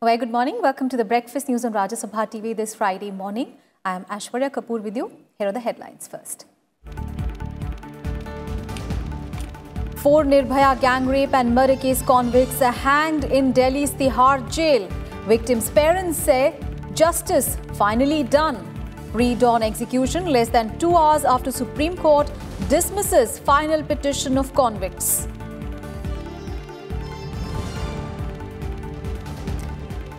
Very good morning. Welcome to the Breakfast News on Rajya Sabha TV this Friday morning. I am Ashwarya Kapoor with you. Here are the headlines first. 4 Nirbhaya gang rape and murder case convicts are hanged in Delhi's Tihar jail. Victims' parents say justice finally done. Pre-dawn execution less than 2 hours after Supreme Court dismisses final petition of convicts.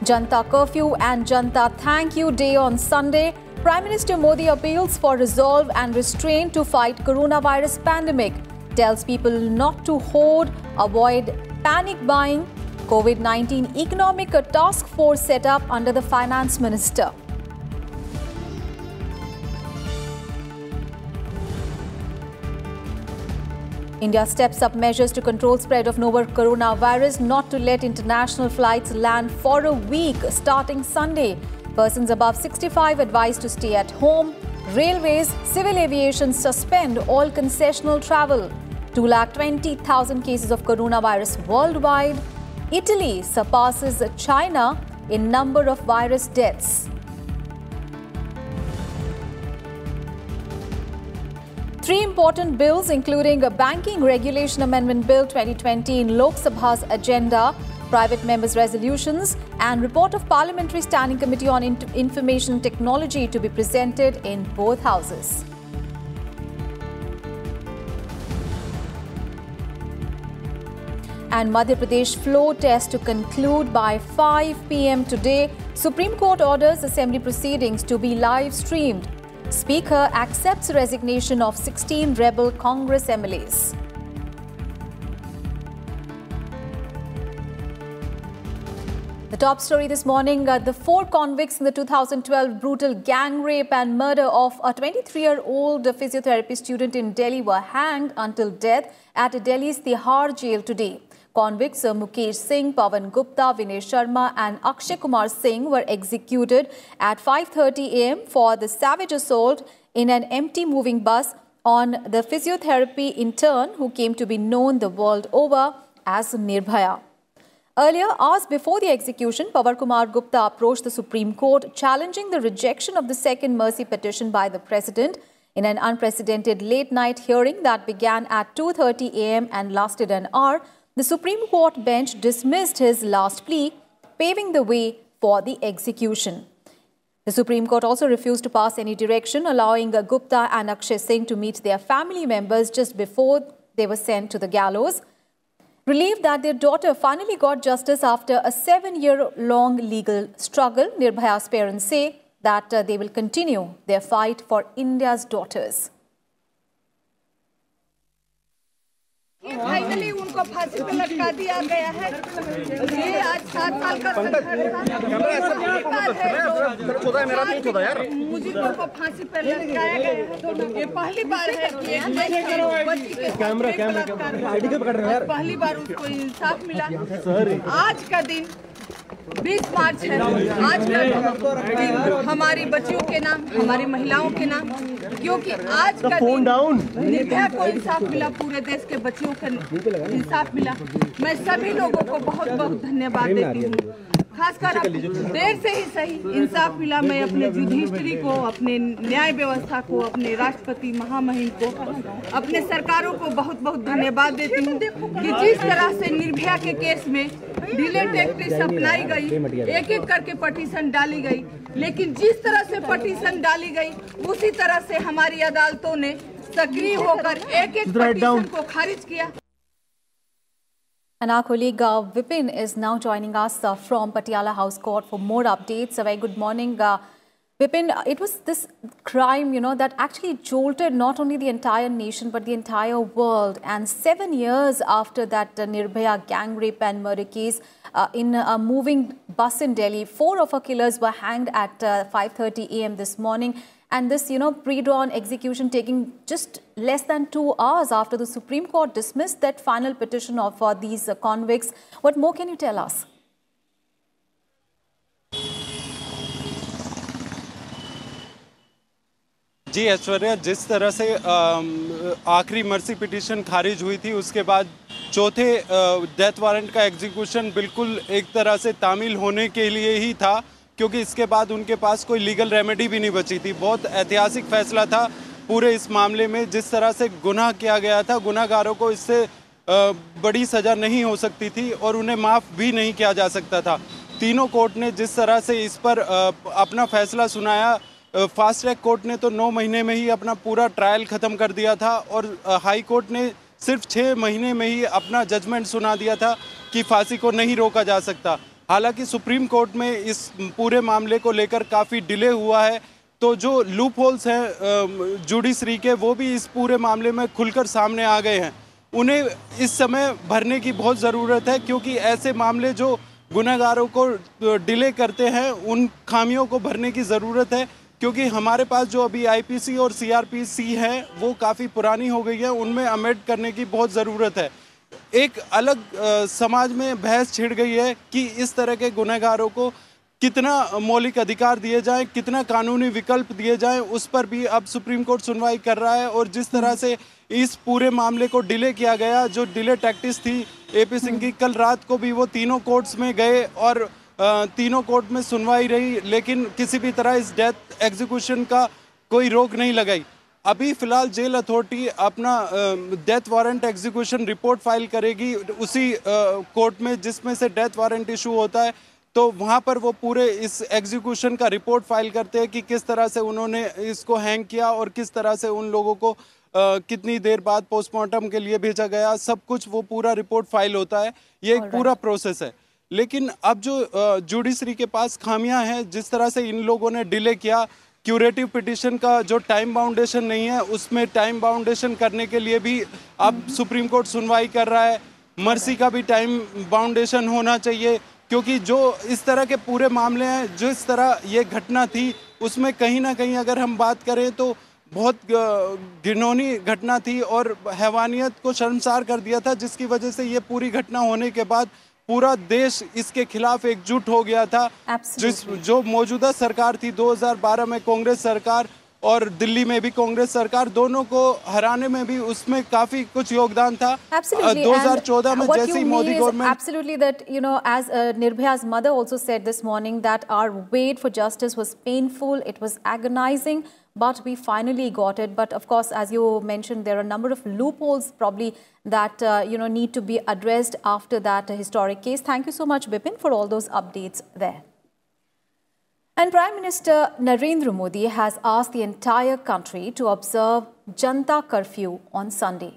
Janta curfew and Janta thank you day on Sunday. Prime Minister Modi appeals for resolve and restraint to fight coronavirus pandemic. Tells people not to hoard, avoid panic buying. COVID-19 economic task force set up under the finance minister. India steps up measures to control spread of novel coronavirus, not to let international flights land for a week starting Sunday. Persons above 65 advised to stay at home. Railways, civil aviation suspend all concessional travel. 220,000 cases of coronavirus worldwide. Italy surpasses China in number of virus deaths. 3 important bills, including a Banking Regulation Amendment Bill 2020 in Lok Sabha's agenda, private members' resolutions, and report of Parliamentary Standing Committee on Information Technology to be presented in both houses. And Madhya Pradesh flow test to conclude by 5 p.m. today. Supreme Court orders assembly proceedings to be live streamed. Speaker accepts resignation of 16 rebel Congress MLAs. The top story this morning, the 4 convicts in the 2012 brutal gang rape and murder of a 23-year-old physiotherapy student in Delhi were hanged until death at Delhi's Tihar jail today. Convicts Mukesh Singh, Pawan Gupta, Vinay Sharma and Akshay Kumar Singh were executed at 5:30 a.m. for the savage assault in an empty moving bus on the physiotherapy intern who came to be known the world over as Nirbhaya. Earlier, hours before the execution, Pawan Kumar Gupta approached the Supreme Court challenging the rejection of the second mercy petition by the President in an unprecedented late-night hearing that began at 2:30 a.m. and lasted an hour. The Supreme Court bench dismissed his last plea, paving the way for the execution. The Supreme Court also refused to pass any direction allowing Gupta and Akshay Singh to meet their family members just before they were sent to the gallows. Relieved that their daughter finally got justice after a 7-year-long legal struggle, Nirbhaya's parents say that they will continue their fight for India's daughters. Finally उनको फांसी पर लटका दिया गया है। ये आज 7 साल का मुझे को फांसी पर लटकाया गया है। ये पहली बार है कि पहली बार उसको इंसाफ मिला। आज का दिन 20 मार्च है। आज का दिन हमारी बच्चियों के नाम, हमारी महिलाओं के नाम, क्योंकि आज का दिन निर्भया को इंसाफ मिला, पूरे देश के बच्चियों को इंसाफ मिला। मैं सभी लोगों को बहुत बहुत धन्यवाद देती हूँ। खासकर देर से ही सही इंसाफ मिला। मैं अपने जुडिशरी को, अपने न्याय व्यवस्था को, अपने राष्ट्रपति महामहिम को, अपने सरकारों को बहुत बहुत धन्यवाद देती हूँ कि जिस तरह से निर्भया के केस में डिले टैक्टिक्स अपनाई गई, एक एक करके पटिशन डाली गई, लेकिन जिस तरह से पटिशन डाली गई उसी तरह से हमारी अदालतों ने सक्रिय होकर एक एक पटिशन को खारिज किया। And our colleague Vipin is now joining us from Patiala House Court for more updates. A very good morning. Vipin, it was this crime, that actually jolted not only the entire nation but the entire world. And 7 years after that Nirbhaya gang rape and murder case in a moving bus in Delhi, 4 of her killers were hanged at 5:30 a.m. this morning. And this, pre-dawn execution taking just less than 2 hours after the Supreme Court dismissed that final petition of these convicts. What more can you tell us? जी ऐश्वर्या, जिस तरह से आखिरी mercy petition खारिज हुई थी उसके बाद चौथे डेथ वारंट का एग्जीक्यूशन बिल्कुल एक तरह से तामील होने के लिए ही था, क्योंकि इसके बाद उनके पास कोई लीगल रेमेडी भी नहीं बची थी। बहुत ऐतिहासिक फैसला था पूरे इस मामले में। जिस तरह से गुनाह किया गया था, गुनाहगारों को इससे बड़ी सज़ा नहीं हो सकती थी और उन्हें माफ़ भी नहीं किया जा सकता था। तीनों कोर्ट ने जिस तरह से इस पर अपना फैसला सुनाया, फास्ट ट्रैक कोर्ट ने तो 9 महीने में ही अपना पूरा ट्रायल ख़त्म कर दिया था और हाई कोर्ट ने सिर्फ 6 महीने में ही अपना जजमेंट सुना दिया था कि फांसी को नहीं रोका जा सकता। हालांकि सुप्रीम कोर्ट में इस पूरे मामले को लेकर काफ़ी डिले हुआ है, तो जो लूप होल्स हैं जुडिशरी के, वो भी इस पूरे मामले में खुलकर सामने आ गए हैं। उन्हें इस समय भरने की बहुत ज़रूरत है, क्योंकि ऐसे मामले जो गुनहगारों को डिले करते हैं, उन खामियों को भरने की ज़रूरत है। क्योंकि हमारे पास जो अभी आईपीसी और सीआरपीसी है वो काफ़ी पुरानी हो गई है, उनमें अमेंड करने की बहुत ज़रूरत है। एक अलग समाज में बहस छिड़ गई है कि इस तरह के गुनहगारों को कितना मौलिक अधिकार दिए जाएं, कितना कानूनी विकल्प दिए जाएं, उस पर भी अब सुप्रीम कोर्ट सुनवाई कर रहा है। और जिस तरह से इस पूरे मामले को डिले किया गया, जो डिले टैक्टिस थी एपी सिंह की, कल रात को भी वो तीनों कोर्ट्स में गए और तीनों कोर्ट में सुनवाई रही, लेकिन किसी भी तरह इस डेथ एग्जीक्यूशन का कोई रोक नहीं लगाई। अभी फिलहाल जेल अथॉरिटी अपना death warrant execution report file करेगी उसी कोर्ट में जिसमें से डेथ वारंट इशू होता है, तो वहाँ पर वो पूरे इस एग्जीक्यूशन का रिपोर्ट फाइल करते हैं कि किस तरह से उन्होंने इसको हैंग किया और किस तरह से उन लोगों को कितनी देर बाद पोस्टमार्टम के लिए भेजा गया, सब कुछ वो पूरा रिपोर्ट फाइल होता है। ये एक पूरा प्रोसेस है। लेकिन अब जो जुडिशरी के पास खामियां हैं, जिस तरह से इन लोगों ने डिले किया, क्यूरेटिव पिटीशन का जो टाइम बाउंडेशन नहीं है, उसमें टाइम बाउंडेशन करने के लिए भी अब सुप्रीम कोर्ट सुनवाई कर रहा है। मर्सी का भी टाइम बाउंडेशन होना चाहिए, क्योंकि जो इस तरह के पूरे मामले हैं, जिस तरह ये घटना थी, उसमें कहीं ना कहीं अगर हम बात करें तो बहुत घिनौनी घटना थी और हैवानियत को शर्मसार कर दिया था, जिसकी वजह से ये पूरी घटना होने के बाद पूरा देश इसके खिलाफ एकजुट हो गया था। जो मौजूदा सरकार थी 2012 में कांग्रेस सरकार और दिल्ली में भी कांग्रेस सरकार, दोनों को हराने में भी उसमें काफी कुछ योगदान था। 2014 में जैसी Modi government absolutely that as Nirbhaya's mother also said this morning that our wait for justice was painful, it was agonizing, but we finally got it. But of course, as you mentioned, there are a number of loopholes probably that need to be addressed after that historic case. Thank you so much, Bipin, for all those updates there. And Prime Minister Narendra Modi has asked the entire country to observe Janta Curfew on Sunday.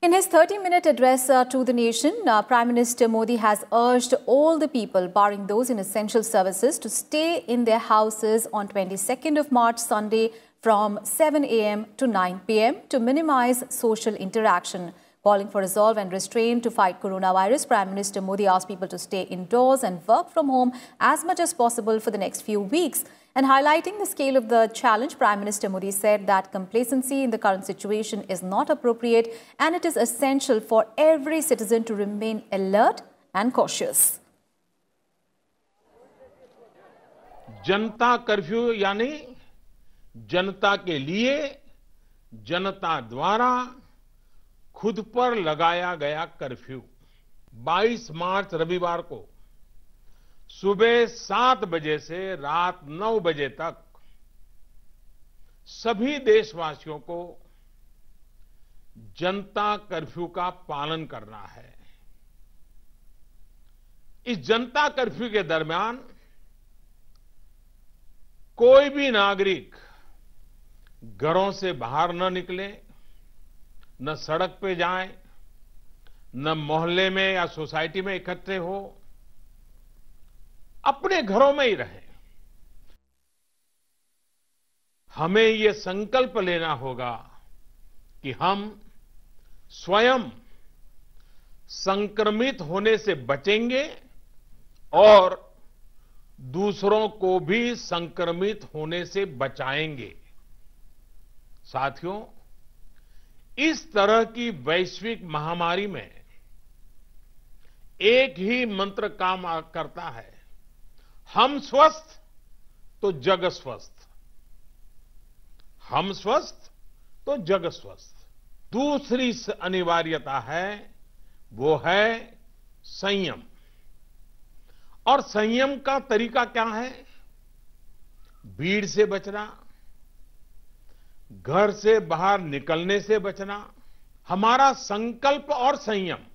In his 30-minute address to the nation, Prime Minister Modi has urged all the people, barring those in essential services, to stay in their houses on 22nd of March, Sunday, from 7 a.m. to 9 p.m. to minimize social interaction. Calling for resolve and restraint to fight coronavirus, Prime Minister Modi asked people to stay indoors and work from home as much as possible for the next few weeks. And highlighting the scale of the challenge, Prime Minister Modi said that complacency in the current situation is not appropriate and it is essential for every citizen to remain alert and cautious. Janata curfew यानी जनता के लिए, जनता द्वारा खुद पर लगाया गया curfew 22 मार्च रविवार को सुबह 7 बजे से रात 9 बजे तक सभी देशवासियों को जनता कर्फ्यू का पालन करना है। इस जनता कर्फ्यू के दरमियान कोई भी नागरिक घरों से बाहर न निकले, न सड़क पे जाए, न मोहल्ले में या सोसाइटी में इकट्ठे हो, अपने घरों में ही रहें। हमें ये संकल्प लेना होगा कि हम स्वयं संक्रमित होने से बचेंगे और दूसरों को भी संक्रमित होने से बचाएंगे। साथियों, इस तरह की वैश्विक महामारी में एक ही मंत्र काम करता है, हम स्वस्थ तो जग स्वस्थ। हम स्वस्थ तो जग स्वस्थ। दूसरी अनिवार्यता है वो है संयम। और संयम का तरीका क्या है? भीड़ से बचना, घर से बाहर निकलने से बचना। हमारा संकल्प और संयम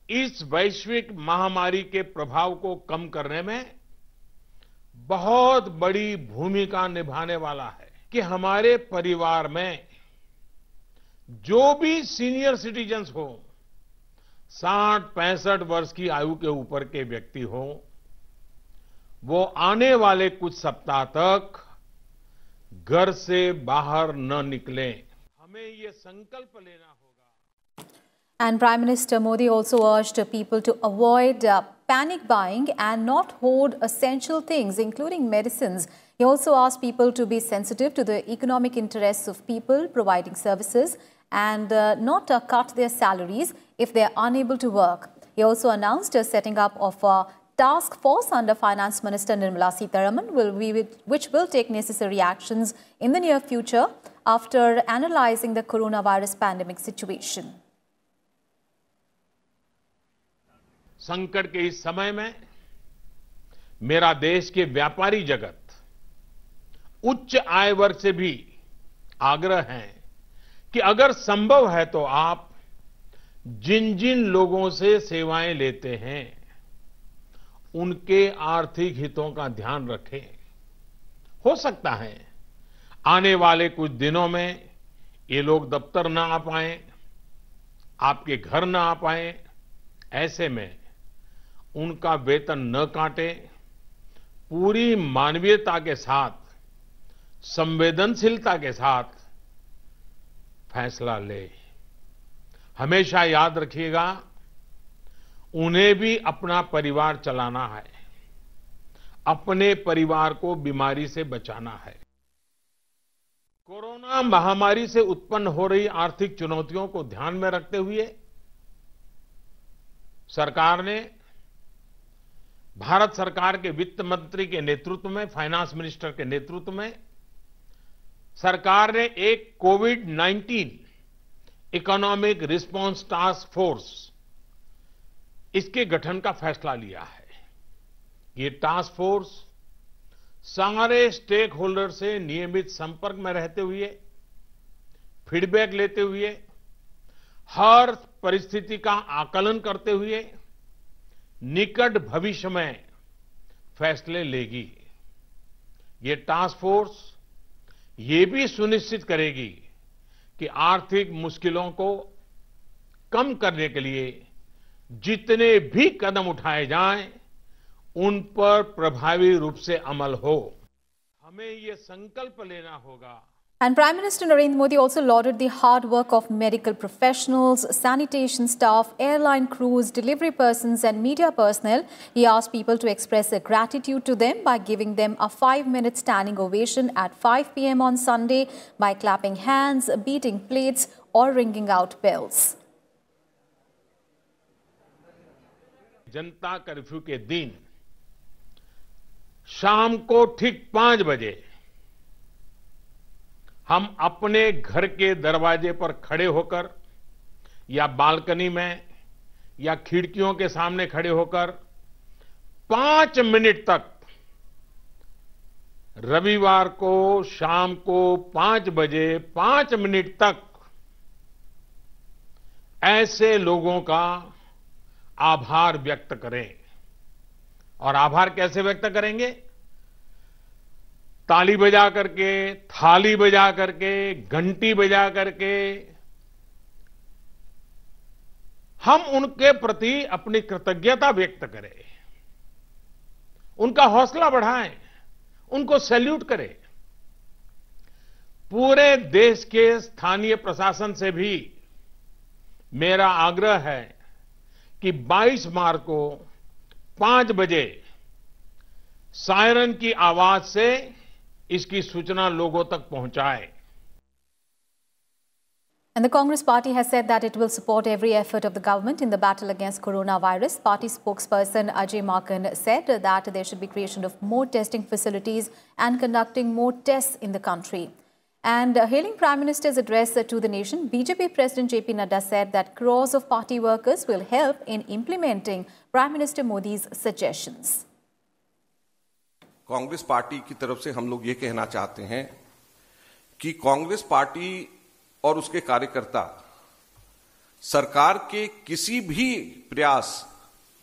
इस वैश्विक महामारी के प्रभाव को कम करने में बहुत बड़ी भूमिका निभाने वाला है कि हमारे परिवार में जो भी सीनियर सिटीजन्स हो, 60-65 वर्ष की आयु के ऊपर के व्यक्ति हो, वो आने वाले कुछ सप्ताह तक घर से बाहर न निकलें। हमें ये संकल्प लेना होगा। And Prime Minister Modi also urged people to avoid panic buying and not hoard essential things, including medicines. He also asked people to be sensitive to the economic interests of people providing services and not cut their salaries if they are unable to work. He also announced a setting up of a task force under Finance Minister Nirmala Sitharaman, which will take necessary actions in the near future after analyzing the coronavirus pandemic situation. संकट के इस समय में मेरा देश के व्यापारी जगत, उच्च आय वर्ग से भी आग्रह है कि अगर संभव है तो आप जिन जिन लोगों से सेवाएं लेते हैं उनके आर्थिक हितों का ध्यान रखें। हो सकता है आने वाले कुछ दिनों में ये लोग दफ्तर ना आ पाएं, आपके घर ना आ पाएं। ऐसे में उनका वेतन न काटें, पूरी मानवीयता के साथ, संवेदनशीलता के साथ फैसला ले। हमेशा याद रखिएगा, उन्हें भी अपना परिवार चलाना है, अपने परिवार को बीमारी से बचाना है। कोरोना महामारी से उत्पन्न हो रही आर्थिक चुनौतियों को ध्यान में रखते हुए सरकार ने, भारत सरकार के वित्त मंत्री के नेतृत्व में, फाइनेंस मिनिस्टर के नेतृत्व में सरकार ने एक कोविड-19 इकोनॉमिक रिस्पांस टास्क फोर्स, इसके गठन का फैसला लिया है। ये टास्क फोर्स सारे स्टेक होल्डर से नियमित संपर्क में रहते हुए, फीडबैक लेते हुए, हर परिस्थिति का आकलन करते हुए निकट भविष्य में फैसले लेगी। ये टास्क फोर्स ये भी सुनिश्चित करेगी कि आर्थिक मुश्किलों को कम करने के लिए जितने भी कदम उठाए जाएं, उन पर प्रभावी रूप से अमल हो। हमें ये संकल्प लेना होगा। And Prime Minister Narendra Modi also lauded the hard work of medical professionals, sanitation staff, airline crews, delivery persons and media personnel. He asked people to express their gratitude to them by giving them a 5-minute standing ovation at 5 p.m. on Sunday by clapping hands, beating plates or ringing out bells. Janata curfew के दिन शाम को ठीक 5 बजे हम अपने घर के दरवाजे पर खड़े होकर या बालकनी में या खिड़कियों के सामने खड़े होकर 5 मिनट तक, रविवार को शाम को 5 बजे 5 मिनट तक ऐसे लोगों का आभार व्यक्त करें। और आभार कैसे व्यक्त करेंगे? ताली बजा करके, थाली बजा करके, घंटी बजा करके हम उनके प्रति अपनी कृतज्ञता व्यक्त करें, उनका हौसला बढ़ाएं, उनको सैल्यूट करें। पूरे देश के स्थानीय प्रशासन से भी मेरा आग्रह है कि 22 मार्च को 5 बजे सायरन की आवाज से इसकी सूचना लोगों तक पहुंचाए। And the Congress party has said that it will support every effort of the government in the battle against coronavirus. Party spokesperson Ajay Maken said that there should be creation of more testing facilities and conducting more tests in the country. And hailing Prime Minister's address to the nation, BJP President JP Nadda said that crores of party workers will help in implementing Prime Minister Modi's suggestions. Congress party की तरफ से हम लोग ये कहना चाहते हैं कि कांग्रेस पार्टी और उसके कार्यकर्ता सरकार के किसी भी प्रयास,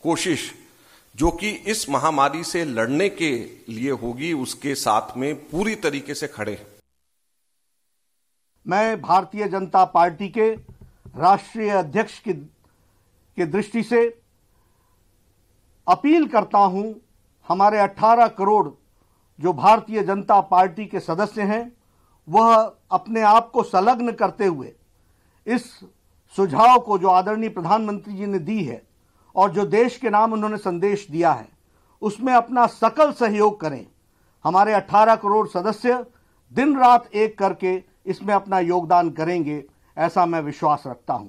कोशिश जो कि इस महामारी से लड़ने के लिए होगी, उसके साथ में पूरी तरीके से खड़े हैं। मैं भारतीय जनता पार्टी के राष्ट्रीय अध्यक्ष की दृष्टि से अपील करता हूं, हमारे 18 करोड़ जो भारतीय जनता पार्टी के सदस्य हैं, वह अपने आप को संलग्न करते हुए इस सुझाव को जो आदरणीय प्रधानमंत्री जी ने दी है और जो देश के नाम उन्होंने संदेश दिया है, उसमें अपना सकल सहयोग करें। हमारे 18 करोड़ सदस्य दिन रात एक करके इसमें अपना योगदान करेंगे, ऐसा मैं विश्वास रखता हूं।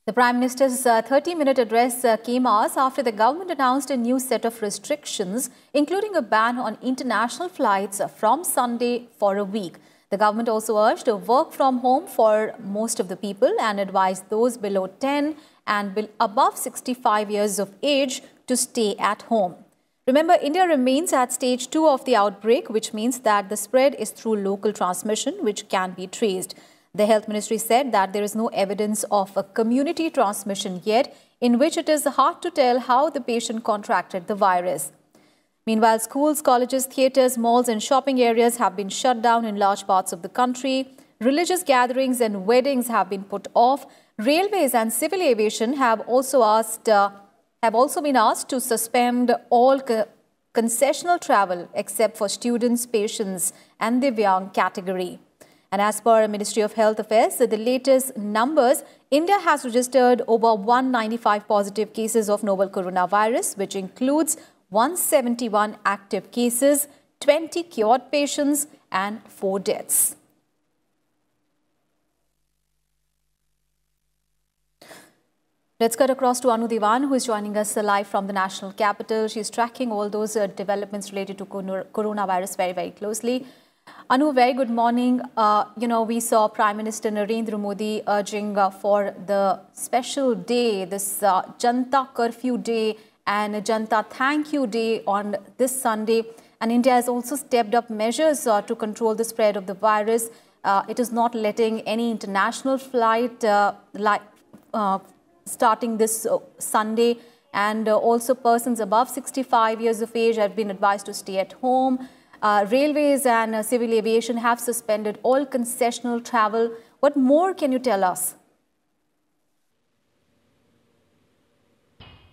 The Prime Minister's 30-minute address came hours after the government announced a new set of restrictions, including a ban on international flights from Sunday for a week. The government also urged work from home for most of the people and advised those below 10 and above 65 years of age to stay at home. Remember, India remains at stage 2 of the outbreak, which means that the spread is through local transmission, which can be traced. The Health Ministry said that there is no evidence of a community transmission yet, in which it is hard to tell how the patient contracted the virus. Meanwhile, schools, colleges, theatres, malls and shopping areas have been shut down in large parts of the country. Religious gatherings and weddings have been put off. Railways and civil aviation have also been asked to suspend all concessional travel except for students, patients and Divyang category. And as per Ministry of Health Affairs, the latest numbers, India has registered over 195 positive cases of novel coronavirus, which includes 171 active cases, 20 cured patients and 4 deaths. Let's cut across to Anu Diwan, who is joining us live from the national capital. She's tracking all those developments related to coronavirus very, very closely. Anu, very good morning. We saw Prime Minister Narendra Modi urging for the special day, this Janta Curfew Day and Janta Thank You Day on this Sunday. And India has also stepped up measures to control the spread of the virus. It is not letting any international flight starting this Sunday. And also persons above 65 years of age have been advised to stay at home. Railways and civil aviation have suspended all concessional travel. What more can you tell us?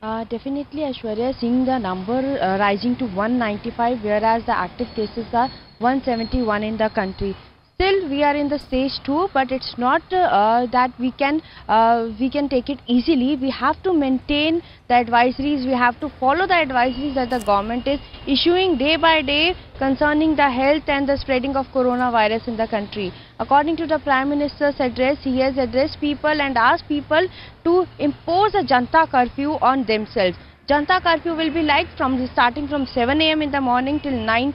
Definitely, Aishwarya, seeing the number rising to 195, whereas the active cases are 171 in the country. Still, we are in the stage 2, but it's not that we can take it easily. We have to maintain the advisories. We have to follow the advisories that the government is issuing day by day concerning the health and the spreading of coronavirus in the country. According to the Prime Minister's address, he has addressed people and asked people to impose a Janta curfew on themselves. Janta curfew will be like starting from 7 AM in the morning till 9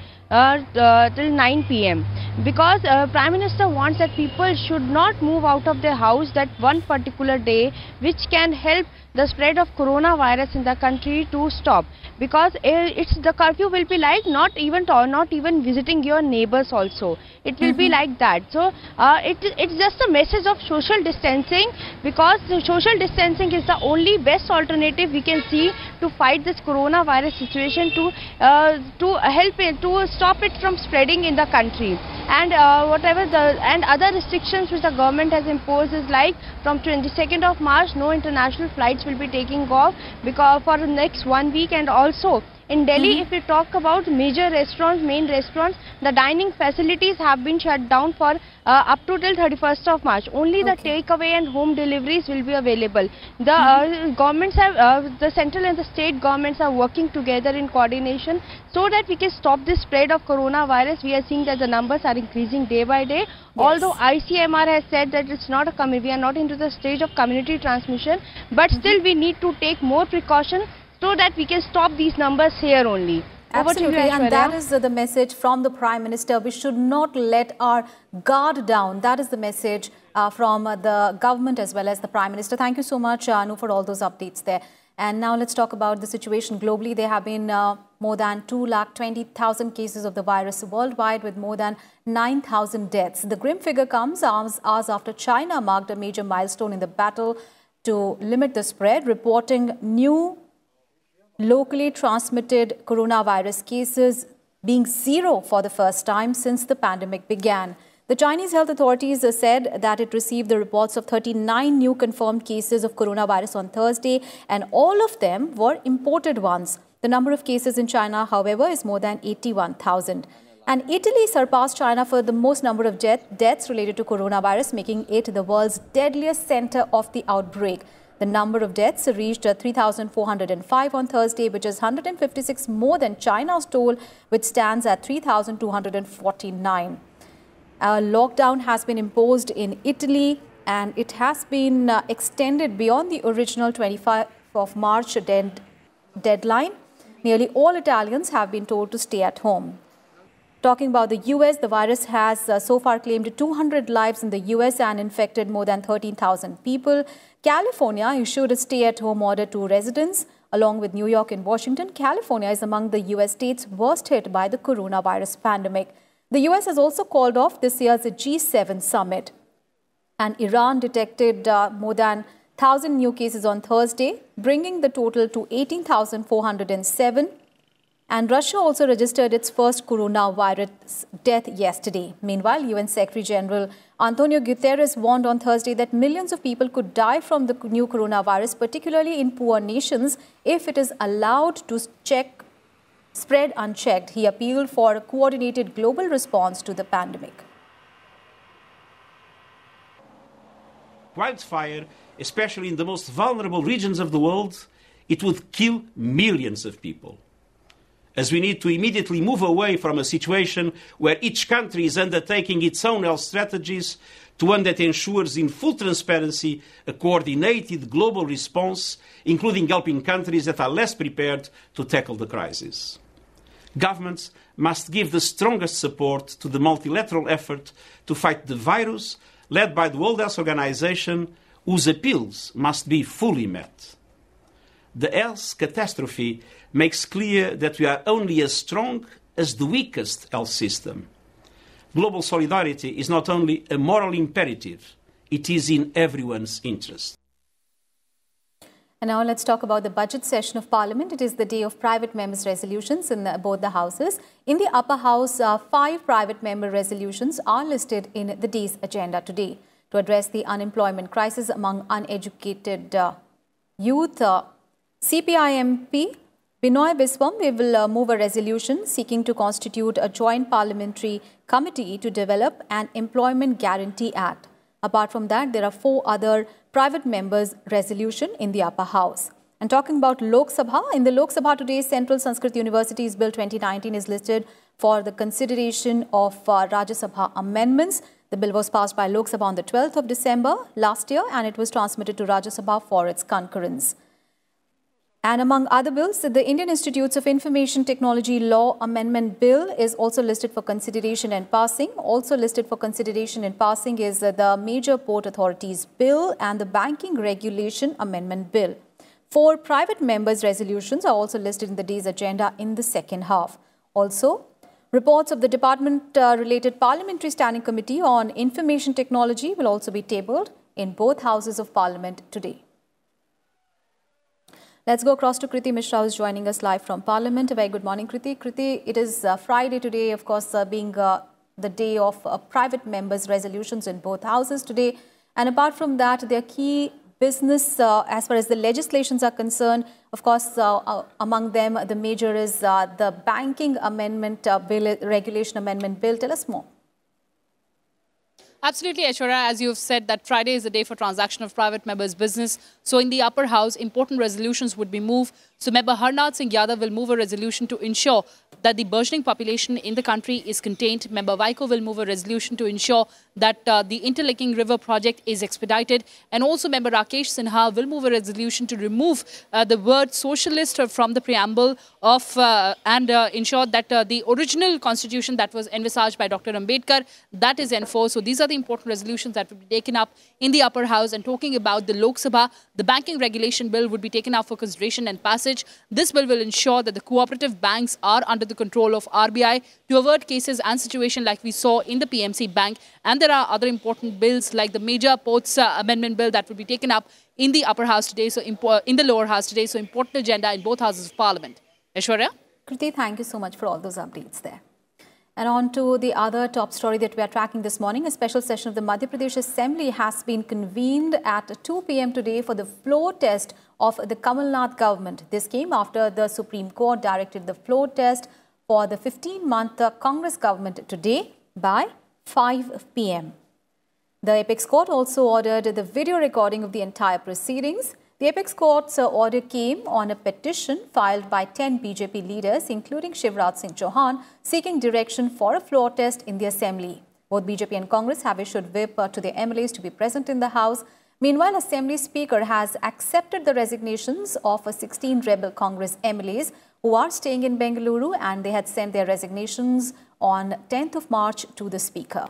p.m. because Prime Minister wants that people should not move out of their house that one particular day, which can help the spread of coronavirus in the country to stop, because the curfew will be like not even visiting your neighbors also. It will be like that. So it's just a message of social distancing, because the social distancing is the only best alternative we can see to fight this coronavirus situation, to help it, to stop it from spreading in the country. And other restrictions which the government has imposed is like from 22nd of March, no international flights will be taking off because for the next 1 week, and also In Delhi, if we talk about major restaurants, main restaurants, the dining facilities have been shut down for up to till 31st of March. Only the takeaway and home deliveries will be available. The governments have, the central and the state governments are working together in coordination so that we can stop the spread of coronavirus. We are seeing that the numbers are increasing day by day. Although ICMR has said that it's not we are not into the stage of community transmission, but still we need to take more precaution so that we can stop these numbers here only. Absolutely, and that is the message from the Prime Minister. We should not let our guard down. That is the message from the government as well as the Prime Minister. Thank you so much, Anu, for all those updates there. And now let's talk about the situation globally. There have been more than 220,000 cases of the virus worldwide, with more than 9,000 deaths. The grim figure comes hours after China marked a major milestone in the battle to limit the spread, reporting new locally transmitted coronavirus cases being zero for the first time since the pandemic began. The Chinese health authorities said that it received the reports of 39 new confirmed cases of coronavirus on Thursday, and all of them were imported ones. The number of cases in China, however, is more than 81,000. And Italy surpassed China for the most number of deaths related to coronavirus, making it the world's deadliest center of the outbreak. The number of deaths reached 3,405 on Thursday, which is 156 more than China's toll, which stands at 3,249. A lockdown has been imposed in Italy, and it has been extended beyond the original 25th of March deadline. Nearly all Italians have been told to stay at home. Talking about the US, the virus has so far claimed 200 lives in the US and infected more than 13,000 people. California issued a stay-at-home order to residents. Along with New York and Washington, California is among the US states worst hit by the coronavirus pandemic. The US has also called off this year's G7 summit. And Iran detected more than 1,000 new cases on Thursday, bringing the total to 18,407. And Russia also registered its first coronavirus death yesterday. Meanwhile, UN Secretary General Antonio Guterres warned on Thursday that millions of people could die from the new coronavirus, particularly in poor nations, if it is allowed to spread unchecked. He appealed for a coordinated global response to the pandemic. Wildfire, especially in the most vulnerable regions of the world, it would kill millions of people. As we need to immediately move away from a situation where each country is undertaking its own health strategies to one that ensures in full transparency a coordinated global response, including helping countries that are less prepared to tackle the crisis. Governments must give the strongest support to the multilateral effort to fight the virus, led by the World Health Organization, whose appeals must be fully met. The health catastrophe makes clear that we are only as strong as the weakest health system. Global solidarity is not only a moral imperative, it is in everyone's interest. And now let's talk about the budget session of Parliament. It is the day of private members' resolutions in both the houses. In the upper house, 5 private member resolutions are listed in the day's agenda today. To address the unemployment crisis among uneducated youth, CPI MP Binoy Biswam will move a resolution seeking to constitute a joint parliamentary committee to develop an Employment Guarantee Act. Apart from that, there are 4 other private members' resolution in the upper house. And talking about Lok Sabha, in the Lok Sabha today, Central Sanskrit University's Bill 2019 is listed for the consideration of Rajya Sabha amendments. The bill was passed by Lok Sabha on the 12th of December last year, and it was transmitted to Rajya Sabha for its concurrence. And among other bills, the Indian Institutes of Information Technology Law Amendment Bill is also listed for consideration and passing. Also listed for consideration and passing is the Major Port Authorities Bill and the Banking Regulation Amendment Bill. 4 private members' resolutions are also listed in the day's agenda in the second half. Also, reports of the department-related Parliamentary Standing Committee on Information Technology will also be tabled in both houses of Parliament today. Let's go across to Kriti Mishra, who is joining us live from Parliament. A very good morning, Kriti. Kriti, it is Friday today, of course, being the day of private members' resolutions in both houses today. And apart from that, there are key business as far as the legislations are concerned. Of course, among them, the major is the Banking Amendment Bill, Regulation Amendment Bill. Tell us more. Absolutely, Aishwarya. As you've said, that Friday is the day for transaction of private members' business. So in the upper house, important resolutions would be moved. So Member Harnath Singh Yadav will move a resolution to ensure that the burgeoning population in the country is contained. Member Vaiko will move a resolution to ensure that the interlinking river project is expedited. And also Member Rakesh Sinha will move a resolution to remove the word socialist from the preamble of and ensure that the original constitution that was envisaged by Dr. Ambedkar, that is enforced. So these are the important resolutions that will be taken up in the upper house. And talking about the Lok Sabha, the banking regulation bill would be taken up for consideration and passage. This bill will ensure that the cooperative banks are under the control of RBI to avert cases and situations like we saw in the PMC Bank. And there are other important bills like the major ports amendment bill that will be taken up in the upper house today, so in the lower house today. So important agenda in both houses of parliament. Aishwarya? Kriti, thank you so much for all those updates there. And on to the other top story that we are tracking this morning. A special session of the Madhya Pradesh Assembly has been convened at 2 p.m. today for the floor test of the Kamal Nath government. This came after the Supreme Court directed the floor test for the 15-month Congress government today by 5 p.m. The Apex Court also ordered the video recording of the entire proceedings. The Apex Court's order came on a petition filed by 10 BJP leaders, including Shivraj Singh Chauhan, seeking direction for a floor test in the Assembly. Both BJP and Congress have issued whip to the MLAs to be present in the House. Meanwhile, Assembly Speaker has accepted the resignations of 16 rebel Congress MLAs who are staying in Bengaluru, and they had sent their resignations on 10th of March to the Speaker.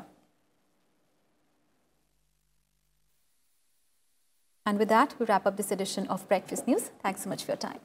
And with that, we wrap up this edition of Breakfast News. Thanks so much for your time.